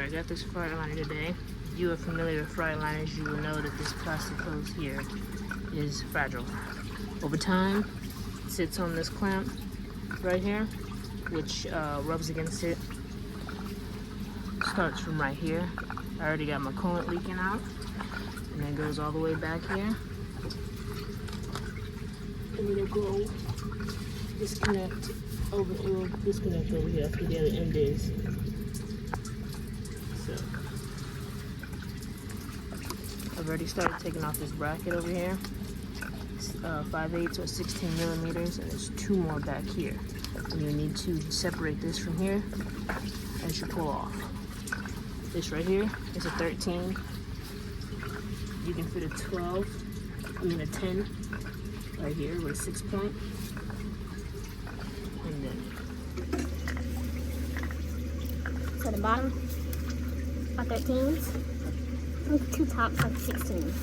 I got this Freightliner today. If you are familiar with Freightliners, you will know that this plastic hose here is fragile. Over time, it sits on this clamp right here, which rubs against it. Starts from right here. I already got my coolant leaking out, and then goes all the way back here. And it'll go disconnect over here. That's where the other end is. So I've already started taking off this bracket over here. It's 5/8 or 16 millimeters, and there's 2 more back here. And you need to separate this from here as you pull off. This right here is a 13. You can fit a 10 right here with a 6-point. And then so the bottom are 13s, and the 2 tops are 16s.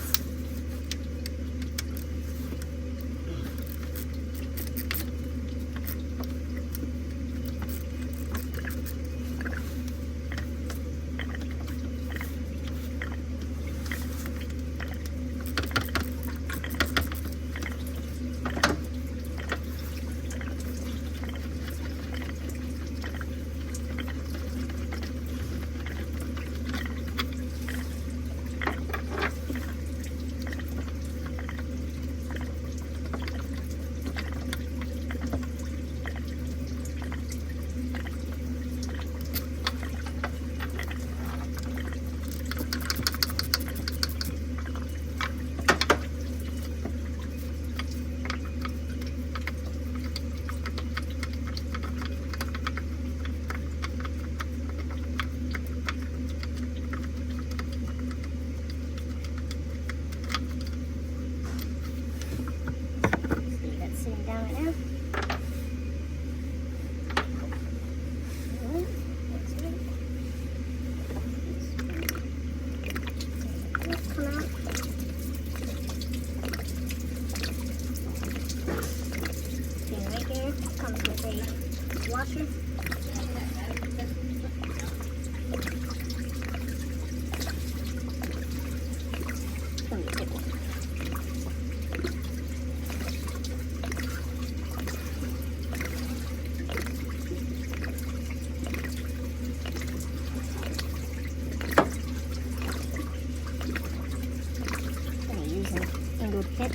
Washer. I'm using angled head.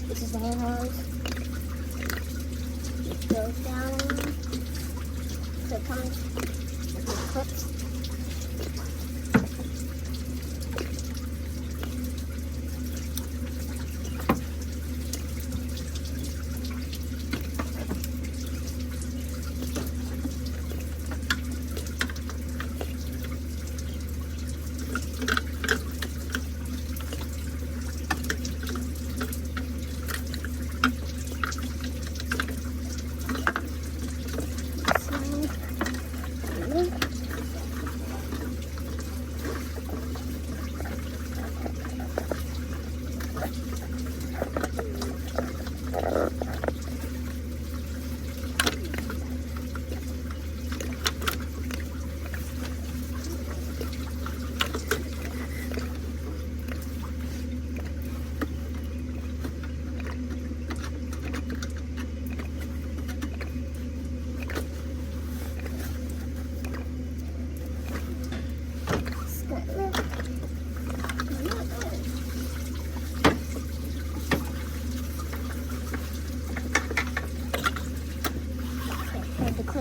This is the hand hose. It goes down, so it comes with the clips.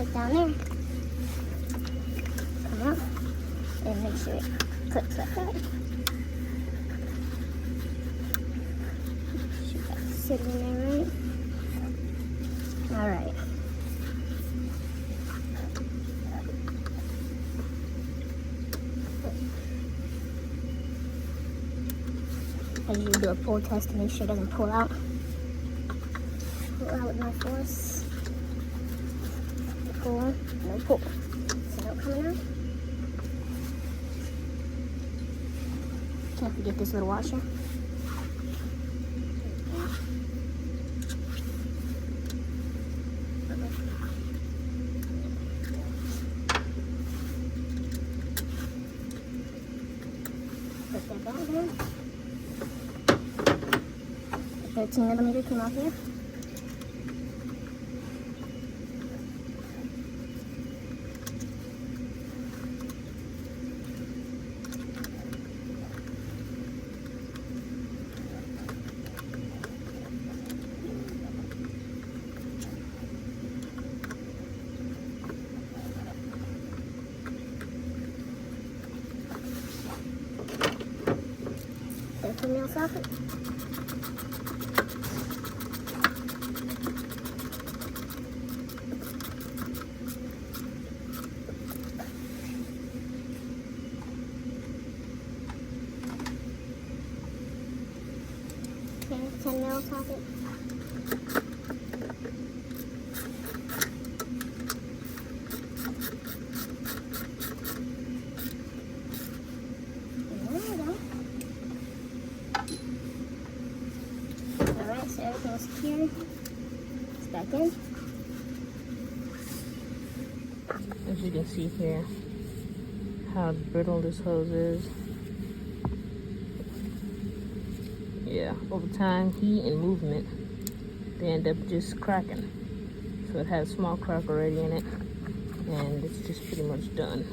it down there. Come up and make sure it clips like that. Should that sit in there right? All right. I usually do a pull test to make sure it doesn't pull out. Pull out with no force. Pull, no pull. So no coming out. Can't forget this little washer. Put that back there. 13mm came off here. Mil socket. Okay, 10mm socket. So everything's secure. It's back in. As you can see here, how brittle this hose is. Yeah, over time, heat and movement, they end up just cracking. So it has a small crack already in it, and it's just pretty much done.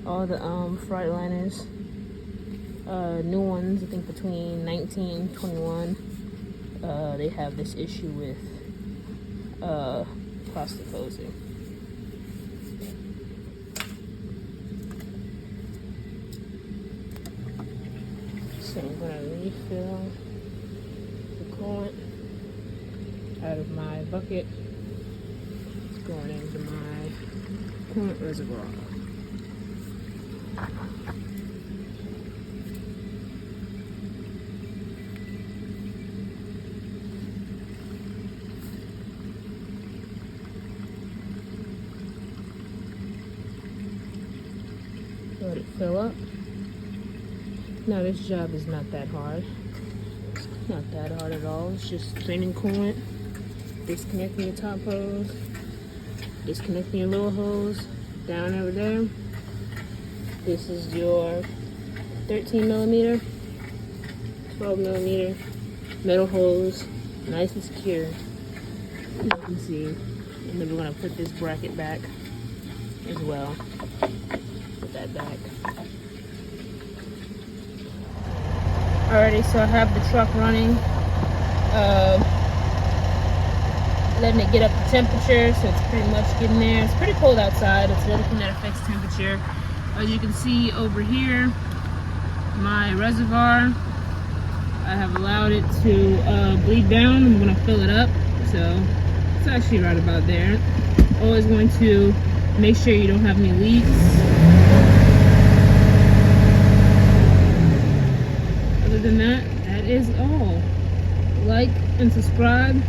All the freight liners, new ones, I think between 19 and 21, they have this issue with plastic hosing. So I'm going to refill the coolant out of my bucket. It's going into my coolant reservoir. Let it fill up. Now this job is not that hard. It's not that hard at all. It's just draining coolant, disconnecting your top hose, disconnecting your lower hose, down over there. This is your 13mm, 12mm metal hose, nice and secure. As you can see. And then we're gonna put this bracket back as well. Put that back. Alrighty, so I have the truck running, letting it get up to temperature, so it's pretty much getting there. It's pretty cold outside. It's the other thing that affects temperature. As you can see over here, my reservoir, I have allowed it to bleed down. I'm going to fill it up, so it's actually right about there. Always going to make sure you don't have any leaks. Other than that, that is all. Like and subscribe,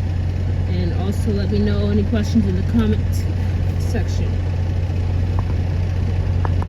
and also let me know any questions in the comment section.